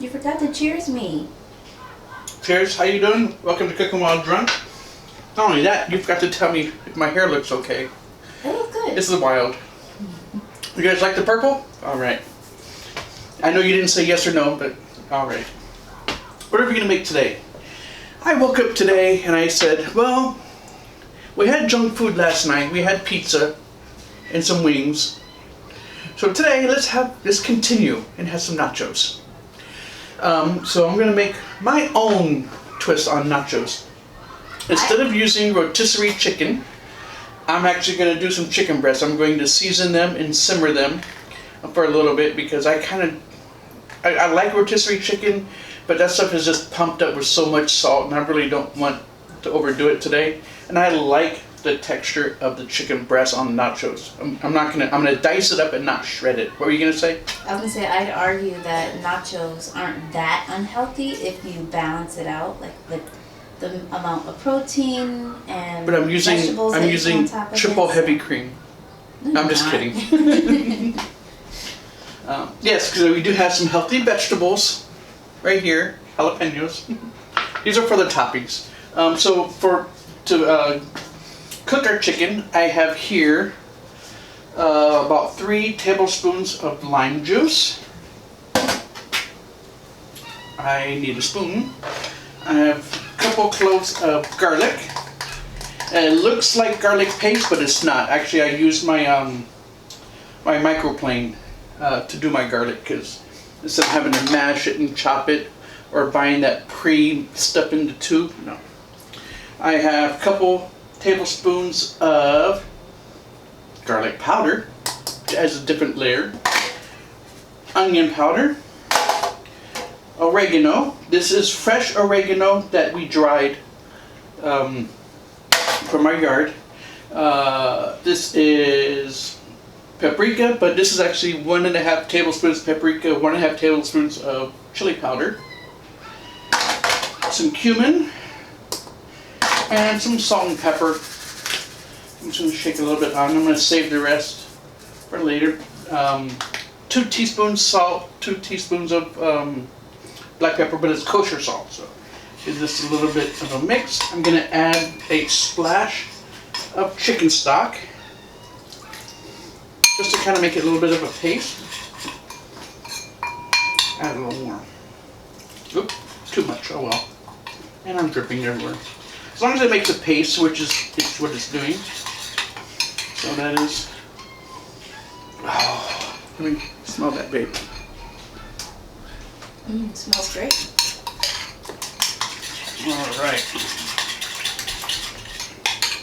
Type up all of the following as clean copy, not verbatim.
You forgot to cheers me. Cheers, how you doing? Welcome to Cooking While Drunk. Not only that, you forgot to tell me if my hair looks okay. It looks good. This is wild. You guys like the purple? Alright. I know you didn't say yes or no, but alright. What are we going to make today? I woke up today and I said, well, we had junk food last night. We had pizza and some wings. So today, let's continue and have some nachos. So I'm going to make my own twist on nachos. Instead of using rotisserie chicken, I'm actually going to do some chicken breasts. I'm going to season them and simmer them for a little bit because I like rotisserie chicken, but that stuff is just pumped up with so much salt, and I really don't want to overdo it today. And I like the texture of the chicken breast on nachos. I'm gonna dice it up and not shred it. What were you gonna say? I was gonna say I'd argue that nachos aren't that unhealthy if you balance it out, like the amount of protein and But I'm using triple heavy cream. No, I'm just kidding. Yes, because we do have some healthy vegetables right here, jalapenos. These are for the toppings. So to cook our chicken, I have here about 3 tablespoons of lime juice. I need a spoon. I have a couple cloves of garlic. It looks like garlic paste, but it's not. Actually, I used my my microplane to do my garlic, because instead of having to mash it and chop it or buying that pre-stuff in the tube, no. I have a couple tablespoons of garlic powder, which adds a different layer, onion powder, oregano. This is fresh oregano that we dried from our yard. This is paprika, but this is actually 1.5 tablespoons paprika, 1.5 tablespoons of chili powder, some cumin, and some salt and pepper. I'm just going to shake a little bit on. I'm going to save the rest for later. 2 teaspoons salt, 2 teaspoons of black pepper, but it's kosher salt, so it's just a little bit of a mix. I'm going to add a splash of chicken stock, just to kind of make it a little bit of a paste. Add a little more. Oop, too much, oh well. And I'm dripping everywhere. As long as it makes a paste, which is what it's doing. So that is, oh, let me smell that, babe. It smells great. All right.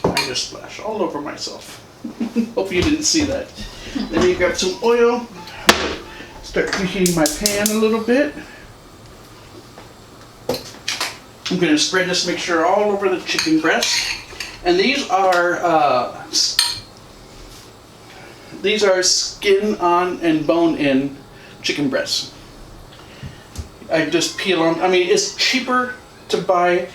I just splashed all over myself. Hope you didn't see that. Then you grab some oil. Start preheating my pan a little bit. I'm going to spread this mixture all over the chicken breast. And these are skin on and bone in chicken breasts. I just peel them. I mean, it's cheaper to buy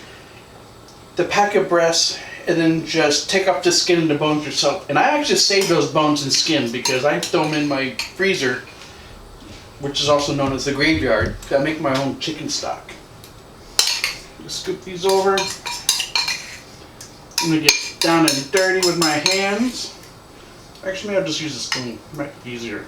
the pack of breasts and then just take off the skin and the bones yourself. And I actually save those bones and skin because I throw them in my freezer, which is also known as the graveyard. I make my own chicken stock. Just scoop these over. I'm going to get down and dirty with my hands. Actually, maybe I'll just use a spoon. It might be easier.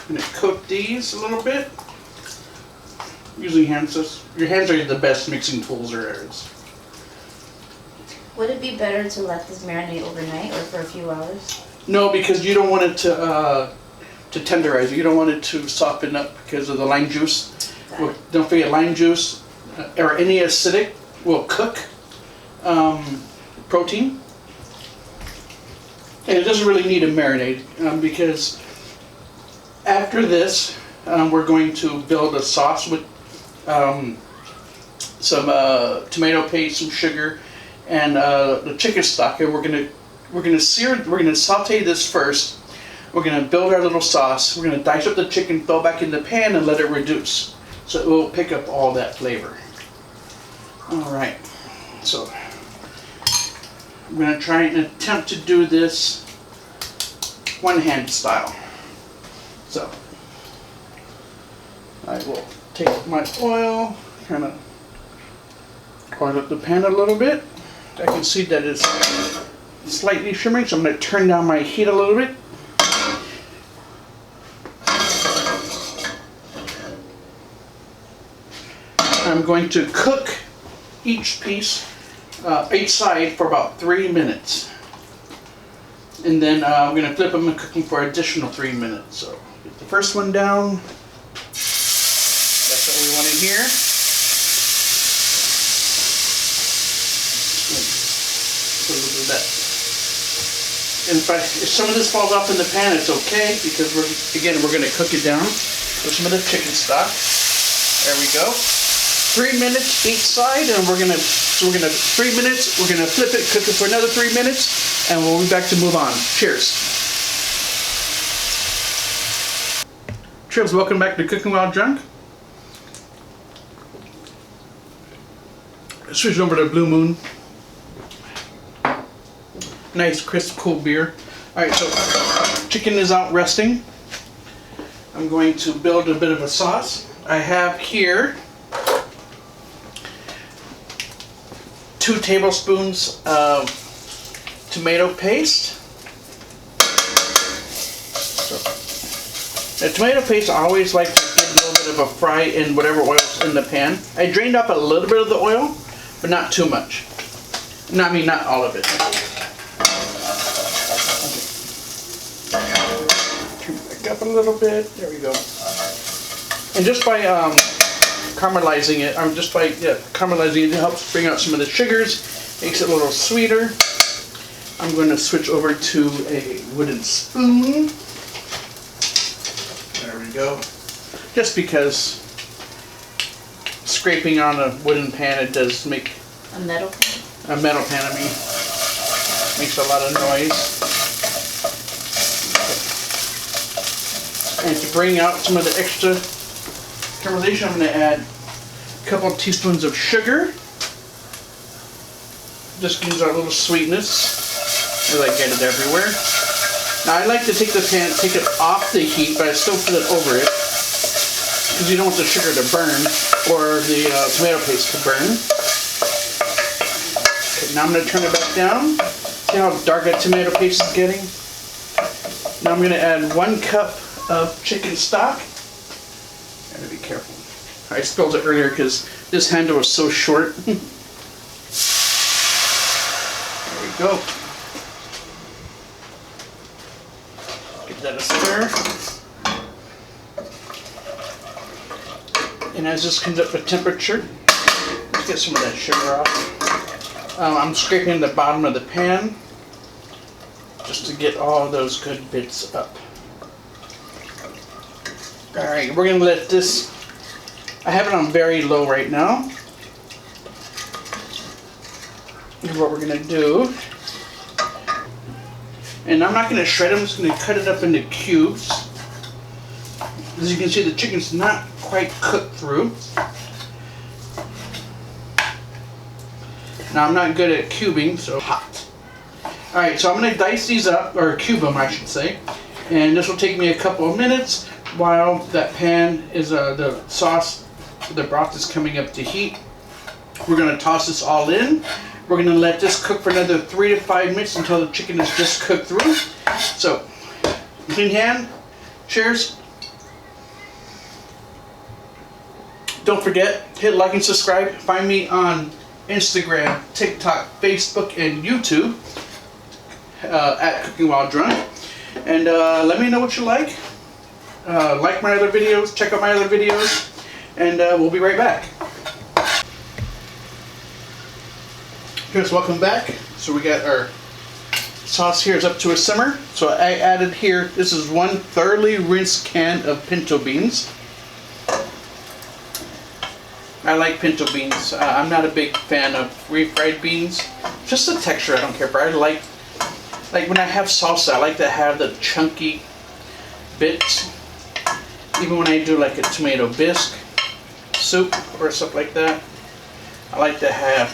I'm going to coat these a little bit. Using hands. Your hands are the best mixing tools there is. Would it be better to let this marinate overnight or for a few hours? No, because you don't want it to tenderize. You don't want it to soften up because of the lime juice. Well, don't forget, lime juice or any acidic will cook protein. And it doesn't really need a marinade because after this, we're going to build a sauce with some tomato paste, some sugar, and the chicken stock. And we're gonna saute this first. We're gonna build our little sauce. We're gonna dice up the chicken, throw it back in the pan, and let it reduce, so it will pick up all that flavor. All right. So I'm gonna try and attempt to do this one hand style. So I will take my oil, kind of oil up the pan a little bit. I can see that it's slightly shimmering, so I'm going to turn down my heat a little bit. I'm going to cook each piece, each side for about 3 minutes. And then I'm going to flip them and cook them for an additional 3 minutes. So get the first one down. That's what we want to hear. A little bit of that. And if some of this falls off in the pan, it's okay, because we're going to cook it down with some of the chicken stock. There we go. 3 minutes each side, and we're gonna 3 minutes. We're gonna flip it, cook it for another 3 minutes, and we'll be back to move on. Cheers. Cheers. Welcome back to Cooking While Drunk. Switch over to Blue Moon. Nice, crisp, cool beer. All right, so chicken is out resting. I'm going to build a bit of a sauce. I have here 2 tablespoons of tomato paste. So, the tomato paste, I always like to give a little bit of a fry in whatever oil's in the pan. I drained off a little bit of the oil, but not too much. No, I mean, not all of it. Turn back up a little bit. There we go. And just by caramelizing it, caramelizing it helps bring out some of the sugars, makes it a little sweeter. I'm going to switch over to a wooden spoon. There we go. Just because scraping on a wooden pan, it does make A metal pan? a metal pan, I mean, makes a lot of noise. And to bring out some of the extra caramelization, I'm going to add a couple of teaspoons of sugar. Just gives our little sweetness as I get it everywhere. Now I like to take the pan, take it off the heat, but I still put it over it because you don't want the sugar to burn or the tomato paste to burn. Okay, now I'm going to turn it back down. See how dark that tomato paste is getting? Now I'm going to add 1 cup of chicken stock. Gotta be careful. I spilled it earlier because this handle was so short. There we go. Give that a stir. And as this comes up to temperature, let's get some of that sugar off. I'm scraping the bottom of the pan just to get all those good bits up. Alright, we're going to let this, I have it on very low right now. And what we're going to do, and I'm not going to shred it, I'm just going to cut it up into cubes. As you can see, the chicken's not quite cooked through. Now I'm not good at cubing, so hot. Alright, so I'm going to dice these up, or cube them I should say. And this will take me a couple of minutes while that pan is, the sauce, the broth is coming up to heat. We're going to toss this all in. We're going to let this cook for another 3 to 5 minutes until the chicken is just cooked through. So, clean hand, cheers. Don't forget, hit like and subscribe. Find me on Instagram, TikTok, Facebook, and YouTube at Cooking While Drunk. And let me know what you like. Like my other videos, check out my other videos, and we'll be right back. Here's welcome back. So we got our sauce here is up to a simmer. So I added here, this is 1 thoroughly rinsed can of pinto beans. I like pinto beans. I'm not a big fan of refried beans. Just the texture I don't care for. I like when I have salsa, I like to have the chunky bits. Even when I do like a tomato bisque soup or stuff like that, I like to have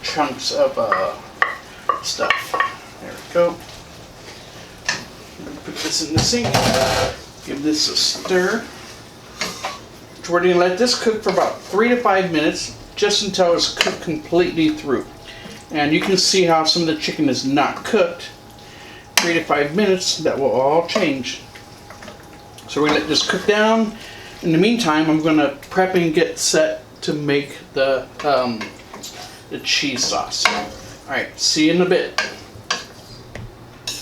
chunks of stuff. There we go. Put this in the sink. Give this a stir. We're going to let this cook for about 3 to 5 minutes, just until it's cooked completely through. And you can see how some of the chicken is not cooked. 3 to 5 minutes, that will all change. So we're going to let this cook down. In the meantime, I'm going to prep and get set to make the cheese sauce. Alright, see you in a bit.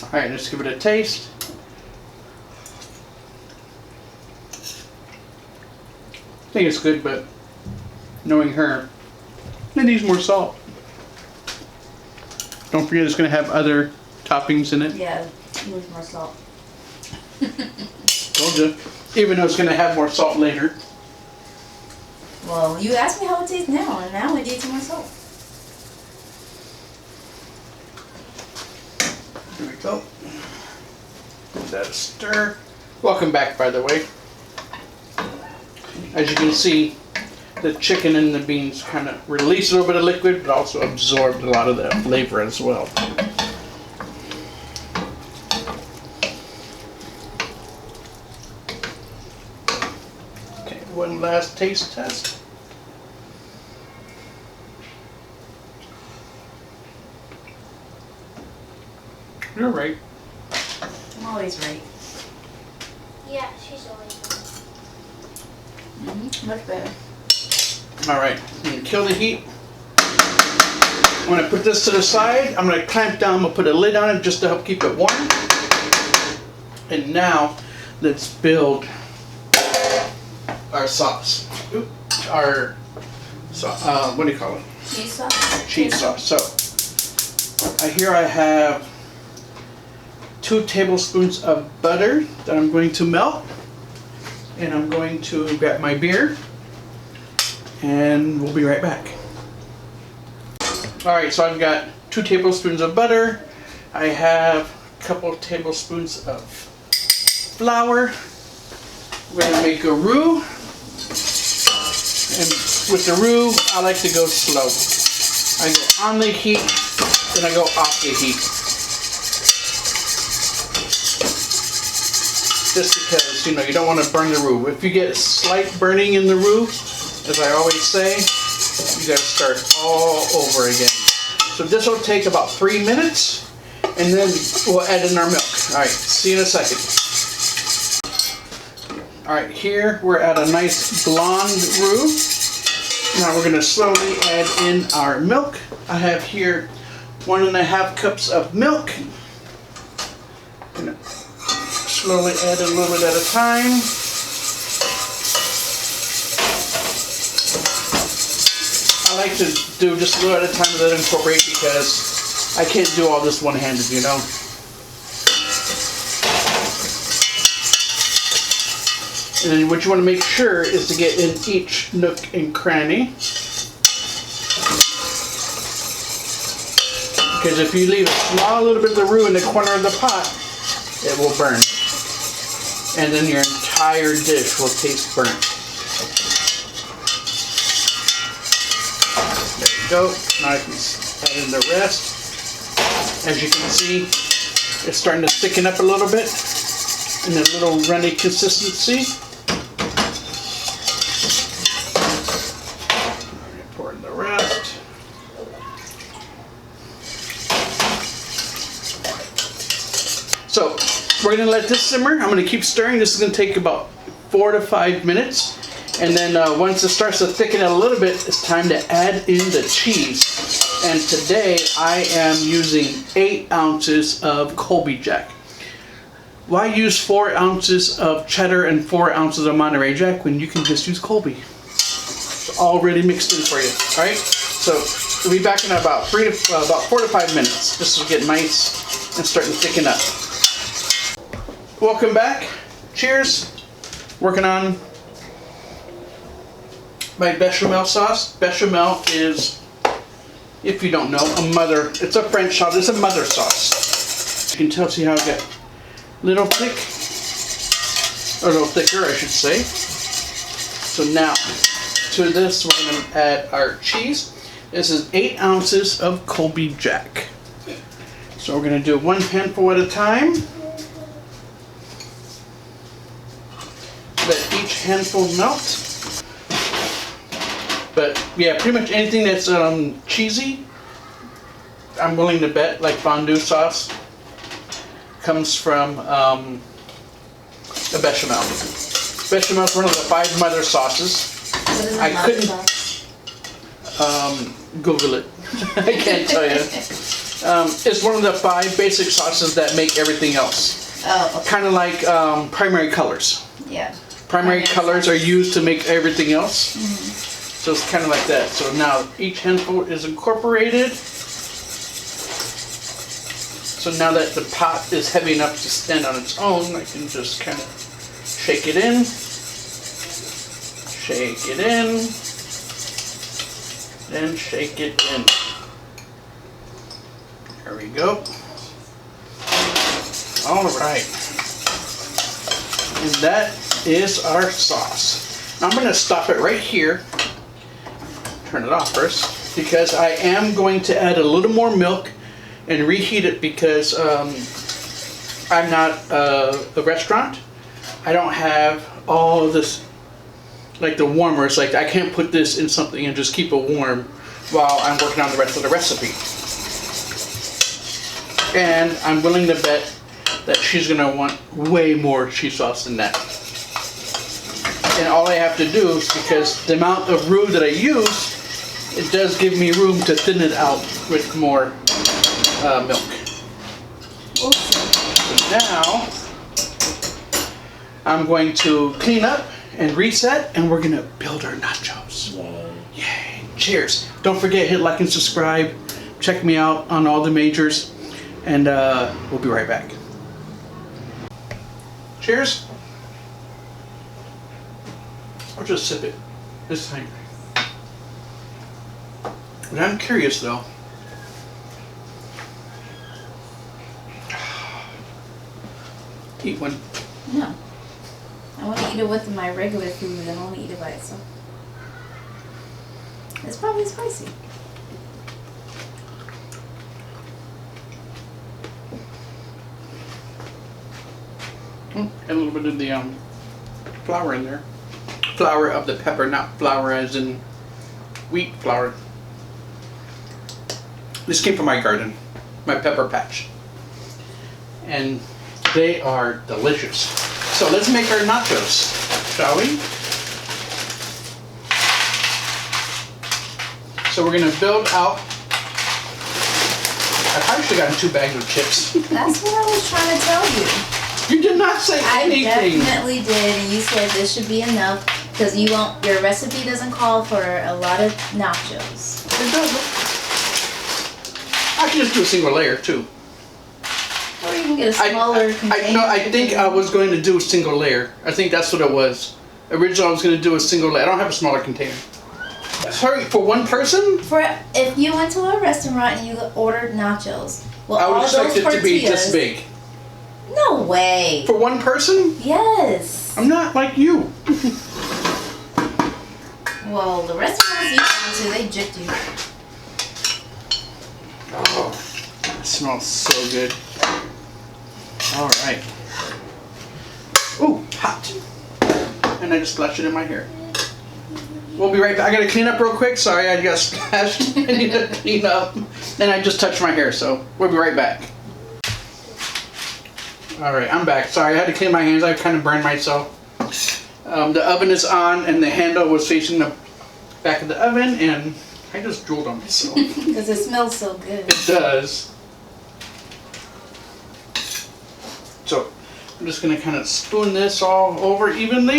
Alright, let's give it a taste. I think it's good, but knowing her, it needs more salt. Don't forget it's going to have other toppings in it. Yeah, needs more salt. Told you. Even though it's going to have more salt later. Well, you asked me how it tastes now, and now it needs more salt. Here we go. Give that a stir. Welcome back, by the way. As you can see, the chicken and the beans kind of release a little bit of liquid, but also absorbed a lot of the flavor as well. Okay, one last taste test. You're right. I'm always right. Yeah, she's always right. Much better. Alright, I'm going to kill the heat. I'm going to put this to the side. I'm going to clamp down. I'm going to put a lid on it just to help keep it warm. And now, let's build our sauce. Oop, our, what do you call it? Cheese sauce? Cheese sauce. So, here I have 2 tablespoons of butter that I'm going to melt. And I'm going to grab my beer, and we'll be right back. Alright, so I've got 2 tablespoons of butter. I have a couple of tablespoons of flour. We're going to make a roux. And with the roux, I like to go slow. I go on the heat, then I go off the heat. Just because, you don't want to burn the roux. If you get a slight burning in the roux, as I always say, you got to start all over again. So this will take about 3 minutes, and then we'll add in our milk. Alright, see you in a second. Alright, here we're at a nice blonde roux. Now we're going to slowly add in our milk. I have here 1.5 cups of milk. Slowly add a little bit at a time. I like to do just a little at a time and let it incorporate because I can't do all this one-handed, And then what you want to make sure is to get in each nook and cranny. Because if you leave a small little bit of the roux in the corner of the pot, it will burn. And then your entire dish will taste burnt. There you go. Now I can add in the rest. As you can see, it's starting to thicken up a little bit in a little runny consistency. Pour in the rest. So we're going to let this simmer. I'm going to keep stirring. This is going to take about 4 to 5 minutes. And then once it starts to thicken a little bit, it's time to add in the cheese. And today I am using 8 ounces of Colby Jack. Why use 4 ounces of cheddar and 4 ounces of Monterey Jack when you can just use Colby? It's already mixed in for you. All right. So we'll be back in about 4 to 5 minutes. This will get nice and start to thicken up. Welcome back. Cheers. Working on my bechamel sauce. Bechamel is, if you don't know, it's a French sauce. It's a mother sauce. You can tell, see how it got a little thick, or a little thicker, I should say. So now, to this, we're going to add our cheese. This is 8 ounces of Colby Jack. So we're going to do 1 handful at a time. handful melt. But yeah, pretty much anything that's cheesy, I'm willing to bet, like fondue sauce, comes from a bechamel. Bechamel is one of the 5 mother sauces. What is I mother couldn't sauce? Google it. I can't tell you. It's one of the 5 basic sauces that make everything else. Oh, okay. Kind of like primary colors. Yeah. Primary colors sauce. are used to make everything else. Mm-hmm. So it's kind of like that. So now each handful is incorporated. So now that the pot is heavy enough to stand on its own, I can just kind of shake it in. Shake it in. Then shake it in. There we go. All right. And that is our sauce. Now I'm going to stop it right here. Turn it off first, because I am going to add a little more milk and reheat it, because I'm not a restaurant. I don't have all of this, like the warmers. Like I can't put this in something and just keep it warm while I'm working on the rest of the recipe. And I'm willing to bet that she's gonna want way more cheese sauce than that. And all I have to do is, because the amount of roux that I use, it does give me room to thin it out with more milk. So now I'm going to clean up and reset, and we're gonna build our nachos. Yay. Yay. Cheers. Don't forget, hit like and subscribe. Check me out on all the majors, and we'll be right back. Cheers. I'll just sip it this time. And I'm curious though. Eat one. No. I want to eat it with my regular food. I don't want to eat it by itself. It's probably spicy. And a little bit of the flour in there. Flour of the pepper, not flour as in wheat flour. This came from my garden, my pepper patch. And they are delicious. So let's make our nachos, shall we? So we're gonna build out. I probably should have gotten 2 bags of chips. That's what I was trying to tell you. You did not say anything. I definitely did, and you said this should be enough because you won't. Your recipe doesn't call for a lot of nachos. It doesn't. I can just do a single layer too. Or you can get a smaller container. No, I think I was going to do a single layer. I think that's what it was. Originally, I was going to do a single layer. I don't have a smaller container. Sorry, for one person? For if you went to a restaurant and you ordered nachos, well, I would all expect those it to be tortillas- this big. No way. For one person? Yes. I'm not like you. Well, the restaurants you go to, they jipped you. Oh, it smells so good. All right. Ooh, hot. And I just splashed it in my hair. We'll be right back. I gotta clean up real quick. Sorry, I got splashed. I need to clean up. And I just touched my hair, so we'll be right back. All right, I'm back. Sorry, I had to clean my hands. I kind of burned myself. The oven is on, and the handle was facing the back of the oven, and I just drooled on myself. Because it smells so good. It does. So I'm just gonna kind of spoon this all over evenly.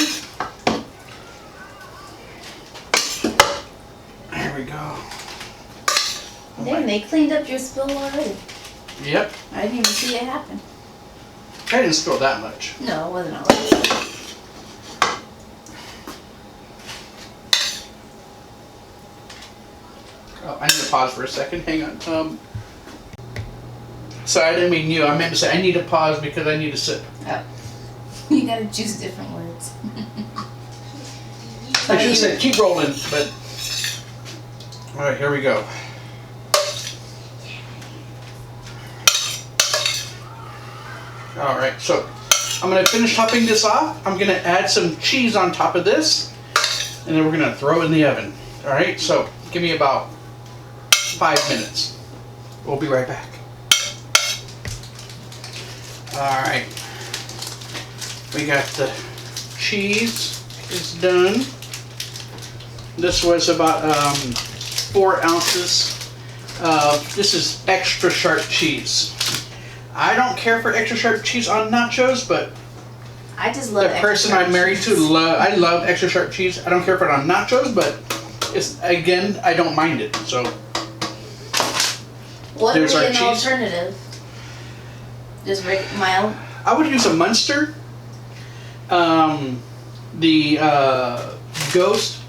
There we go. Damn, they cleaned up your spill already. Yep. I didn't even see it happen. I didn't spill that much. No, it wasn't all that. Oh, I need to pause for a second. Hang on. Sorry, I didn't mean you. I meant to say I need to pause because I need to sip. Oh. You gotta choose different words. I should have said keep rolling, but all right, here we go. All right, so I'm going to finish topping this off. I'm going to add some cheese on top of this. And then we're going to throw it in the oven. Alright, so give me about 5 minutes. We'll be right back. Alright. We got the cheese is done. This was about 4 ounces. This is extra sharp cheese. I don't care for extra sharp cheese on nachos, but I just love the person I'm married to, I love extra sharp cheese. I don't care for it on nachos, but it's, again, I don't mind it. So what would there's be our an cheese. alternative? Just mild? I would use a Munster. The Ghost.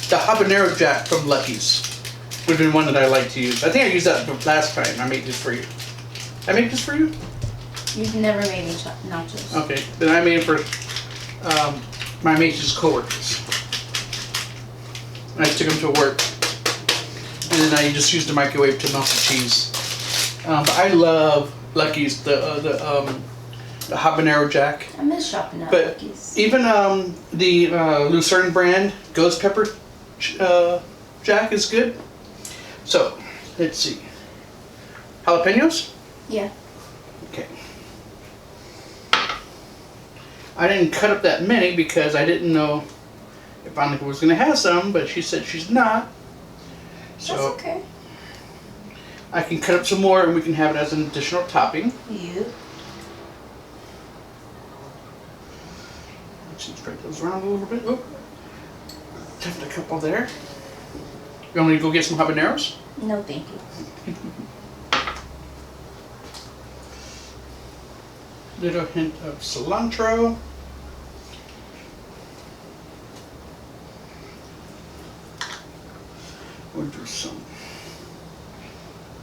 The habanero jack from Lucky's would have been one that I like to use. I think I used that the last time I made this for you. I made this for you? You've never made me nachos. Okay, then I made it for my mate's coworkers. I took them to work, and then I just used the microwave to melt the cheese. But I love Lucky's the habanero jack. I miss shopping at But Lucky's. even the Lucerne brand ghost pepper jack is good. So let's see. Jalapenos? Yeah. Okay. I didn't cut up that many because I didn't know if Annika was going to have some, but she said she's not. So That's okay. I can cut up some more and we can have it as an additional topping. You. Let's spread those around a little bit. Oh, left a couple there. You want me to go get some habaneros? No, thank you. Little hint of cilantro. We'll do some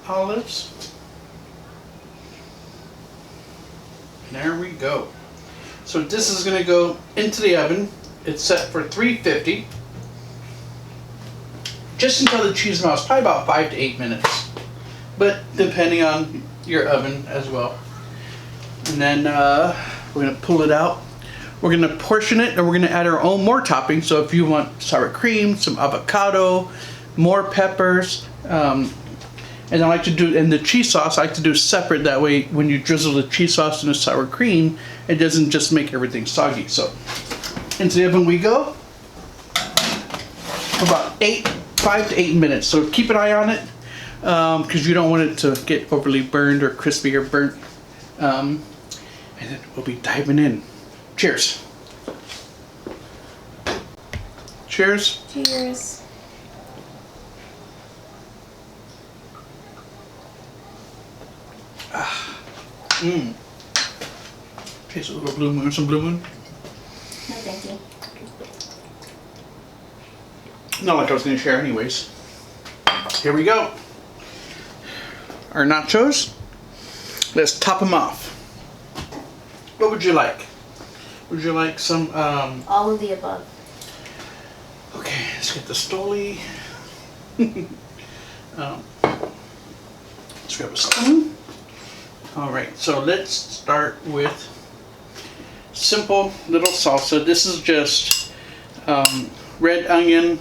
olives. There we go. So this is going to go into the oven. It's set for 350. Just until the cheese melts, probably about 5 to 8 minutes. But depending on your oven as well. And then we're going to pull it out. We're going to portion it and we're going to add our own more toppings. So if you want sour cream, some avocado, more peppers, and I like to do, and the cheese sauce I like to do separate. That way when you drizzle the cheese sauce and the sour cream, it doesn't just make everything soggy. So into the oven we go for about 5 to 8 minutes. So keep an eye on it because you don't want it to get overly burned or crispy or burnt. And then we'll be diving in. Cheers. Cheers. Cheers. Mmm. Taste a little blue moon. Some blue moon. No, thank you. Not like I was going to share anyways. Here we go. Our nachos. Let's top them off. What would you like? Would you like some, All of the above. okay, let's get the stoli. Let's grab a spoon. Alright, so let's start with simple little salsa. This is just red onion,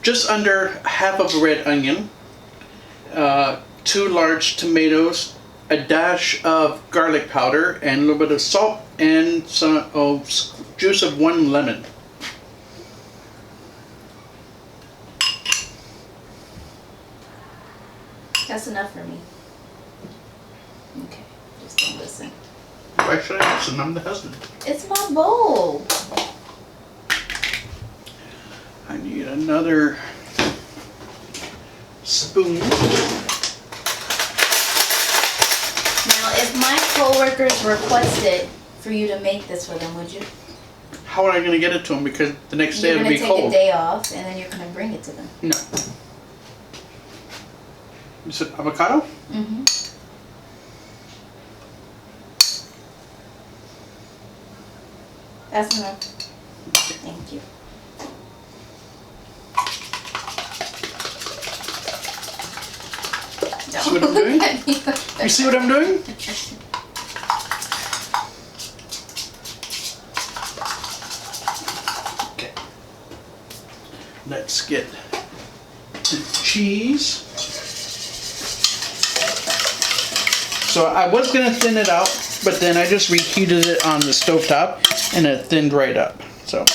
just under half of a red onion, 2 large tomatoes, a dash of garlic powder, and a little bit of salt, and some juice of 1 lemon. That's enough for me. Okay, just don't listen. Why should I listen? I'm the husband. It's my bowl. I need another spoon. Now, if my coworkers requested for you to make this for them, would you? How am I going to get it to them? Because the next day You're it'll gonna be take a cold. day off, and then you're gonna bring it to them. No. You said avocado? Mm-hmm. That's enough. Thank you. See what I'm doing? You see what I'm doing? Okay. Let's get the cheese. So I was gonna thin it out, but then I just reheated it on the stovetop and it thinned right up. So.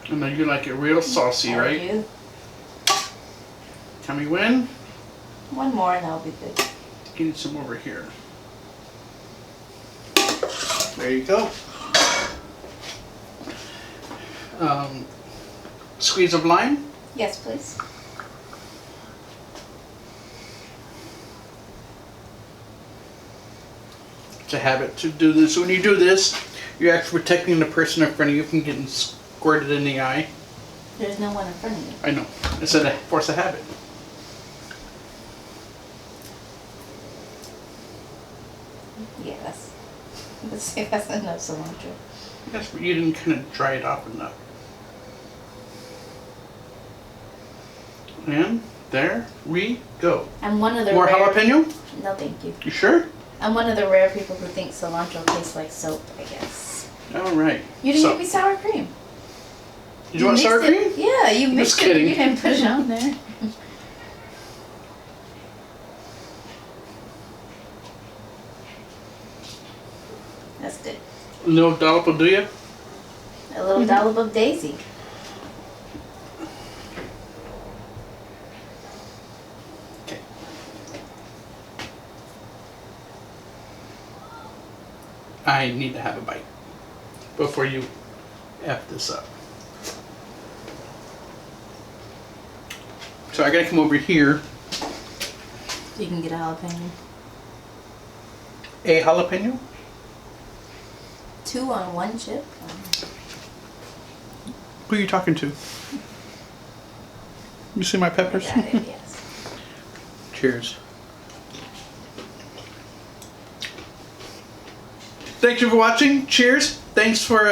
I know you like it real saucy, I right? do. Tell me when. One more and that'll be good. Get some over here. There you go. Squeeze of lime. Yes, please. It's a habit to do this. When you do this, you're actually protecting the person in front of you from getting squirted in the eye. There's no one in front of you. I know. It's a force of habit. Yeah, let's see if that's enough cilantro. Yes, but you didn't kind of dry it off enough. And there we go. I'm one of the More rare... jalapeno? No, thank you. You sure? I'm one of the rare people who think cilantro tastes like soap, I guess. All right. You didn't give me sour cream. Did you want sour mixed cream? it. Yeah, you mixed it. kidding. You didn't put it on there. That's good. No dollop will do you? A little dollop of daisy. Okay. I need to have a bite before you F this up. So I gotta come over here. You can get a jalapeno. A jalapeno? 2 on 1 chip. Who are you talking to? You see my peppers? Got it, yes. Cheers. Thank you for watching. Cheers. Thanks for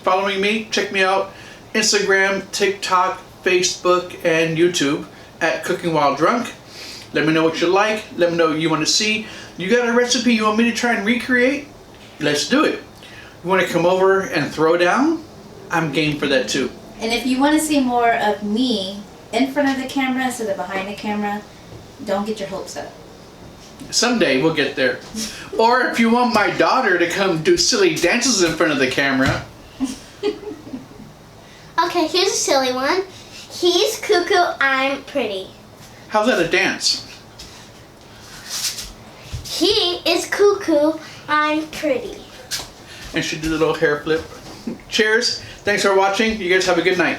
following me. Check me out. Instagram, TikTok, Facebook, and YouTube at Cooking While Drunk. Let me know what you like. Let me know what you want to see. You got a recipe you want me to try and recreate? Let's do it. You want to come over and throw down? I'm game for that too. And if you want to see more of me in front of the camera instead of behind the camera, don't get your hopes up. Someday we'll get there. Or if you want my daughter to come do silly dances in front of the camera. Okay, here's a silly one. He's cuckoo, I'm pretty. How's that a dance? He is cuckoo, I'm pretty. And she did a little hair flip. Cheers. Thanks for watching. You guys have a good night.